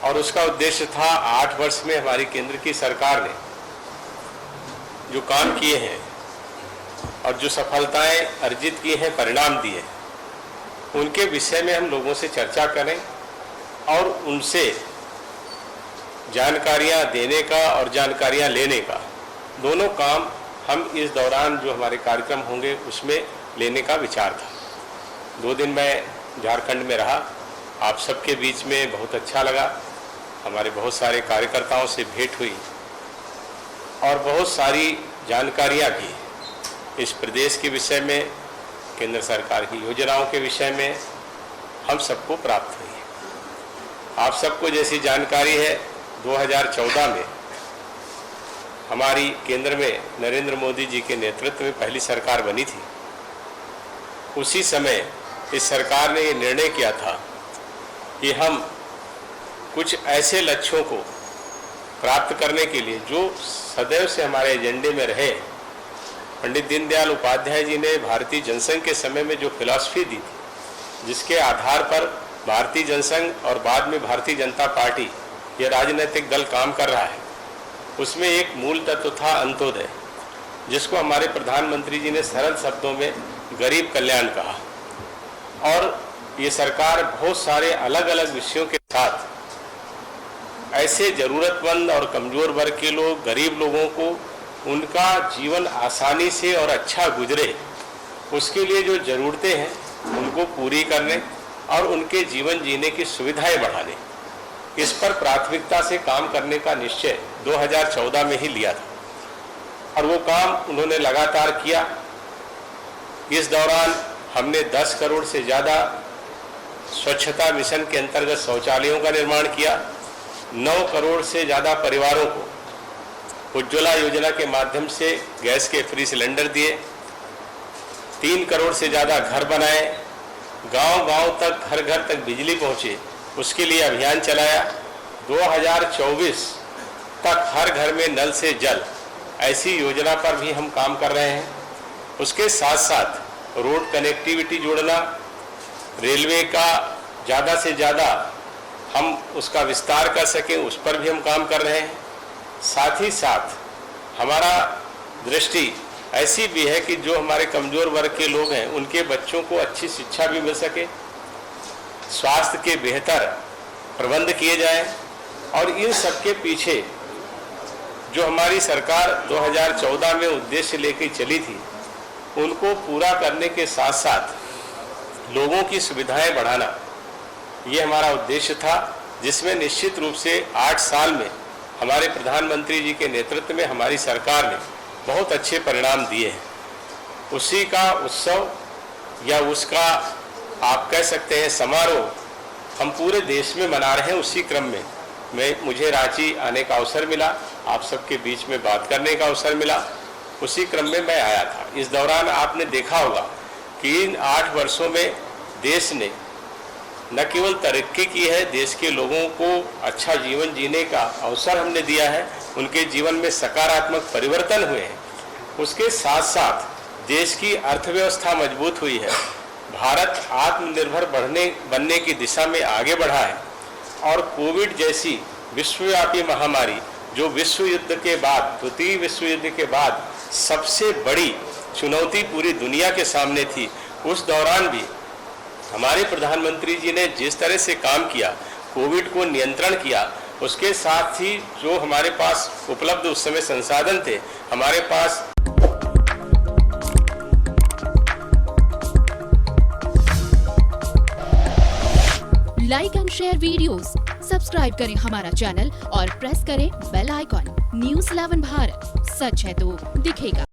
और उसका उद्देश्य था 8 वर्ष में हमारी केंद्र की सरकार ने जो काम किए हैं और जो सफलताएं अर्जित की हैं, परिणाम दिए, उनके विषय में हम लोगों से चर्चा करें और उनसे जानकारियां देने का और जानकारियां लेने का, दोनों काम हम इस दौरान जो हमारे कार्यक्रम होंगे उसमें लेने का विचार था। 2 दिन मैं झारखंड में रहा, आप सबके बीच में बहुत अच्छा लगा। हमारे बहुत सारे कार्यकर्ताओं से भेंट हुई और बहुत सारी जानकारियां भी इस प्रदेश के विषय में, केंद्र सरकार की योजनाओं के विषय में हम सबको प्राप्त हुई है। आप सबको जैसी जानकारी है, 2014 में हमारी केंद्र में नरेंद्र मोदी जी के नेतृत्व में पहली सरकार बनी थी। उसी समय इस सरकार ने ये निर्णय किया था कि हम कुछ ऐसे लक्ष्यों को प्राप्त करने के लिए जो सदैव से हमारे एजेंडे में रहे, पंडित दीनदयाल उपाध्याय जी ने भारतीय जनसंघ के समय में जो फिलॉसफी दी थी, जिसके आधार पर भारतीय जनसंघ और बाद में भारतीय जनता पार्टी ये राजनीतिक दल काम कर रहा है, उसमें एक मूल तत्व था अंत्योदय, जिसको हमारे प्रधानमंत्री जी ने सरल शब्दों में गरीब कल्याण कहा। और ये सरकार बहुत सारे अलग अलग विषयों के साथ ऐसे ज़रूरतमंद और कमज़ोर वर्ग के लोग, गरीब लोगों को उनका जीवन आसानी से और अच्छा गुजरे, उसके लिए जो ज़रूरतें हैं उनको पूरी करने और उनके जीवन जीने की सुविधाएं बढ़ाने, इस पर प्राथमिकता से काम करने का निश्चय 2014 में ही लिया था और वो काम उन्होंने लगातार किया। इस दौरान हमने 10 करोड़ से ज़्यादा स्वच्छता मिशन के अंतर्गत शौचालयों का निर्माण किया। 9 करोड़ से ज़्यादा परिवारों को उज्ज्वला योजना के माध्यम से गैस के फ्री सिलेंडर दिए। 3 करोड़ से ज़्यादा घर बनाए। गांव-गांव तक, घर घर तक बिजली पहुँचे, उसके लिए अभियान चलाया। 2024 तक हर घर में नल से जल, ऐसी योजना पर भी हम काम कर रहे हैं। उसके साथ साथ रोड कनेक्टिविटी जोड़ना, रेलवे का ज़्यादा से ज़्यादा हम उसका विस्तार कर सकें, उस पर भी हम काम कर रहे हैं। साथ ही साथ हमारा दृष्टि ऐसी भी है कि जो हमारे कमज़ोर वर्ग के लोग हैं, उनके बच्चों को अच्छी शिक्षा भी मिल सके, स्वास्थ्य के बेहतर प्रबंध किए जाएं। और इन सब के पीछे जो हमारी सरकार 2014 में उद्देश्य लेकर चली थी, उनको पूरा करने के साथ साथ लोगों की सुविधाएं बढ़ाना, ये हमारा उद्देश्य था, जिसमें निश्चित रूप से 8 साल में हमारे प्रधानमंत्री जी के नेतृत्व में हमारी सरकार ने बहुत अच्छे परिणाम दिए हैं। उसी का उत्सव या उसका आप कह सकते हैं समारोह हम पूरे देश में मना रहे हैं। उसी क्रम में मुझे रांची आने का अवसर मिला, आप सबके बीच में बात करने का अवसर मिला, उसी क्रम में मैं आया था। इस दौरान आपने देखा होगा कि इन 8 वर्षों में देश ने न केवल तरक्की की है, देश के लोगों को अच्छा जीवन जीने का अवसर हमने दिया है, उनके जीवन में सकारात्मक परिवर्तन हुए हैं। उसके साथ साथ देश की अर्थव्यवस्था मजबूत हुई है, भारत आत्मनिर्भर बनने की दिशा में आगे बढ़ा है और कोविड जैसी विश्वव्यापी महामारी, जो विश्व युद्ध के बाद, द्वितीय विश्व युद्ध के बाद सबसे बड़ी चुनौती पूरी दुनिया के सामने थी, उस दौरान भी हमारे प्रधानमंत्री जी ने जिस तरह से काम किया, कोविड को नियंत्रण किया, उसके साथ ही जो हमारे पास उपलब्ध उस समय संसाधन थे, हमारे पास like and share videos, subscribe करें हमारा चैनल और प्रेस करें बेल आइकॉन। न्यूज़ 11 भारत, सच है तो दिखेगा।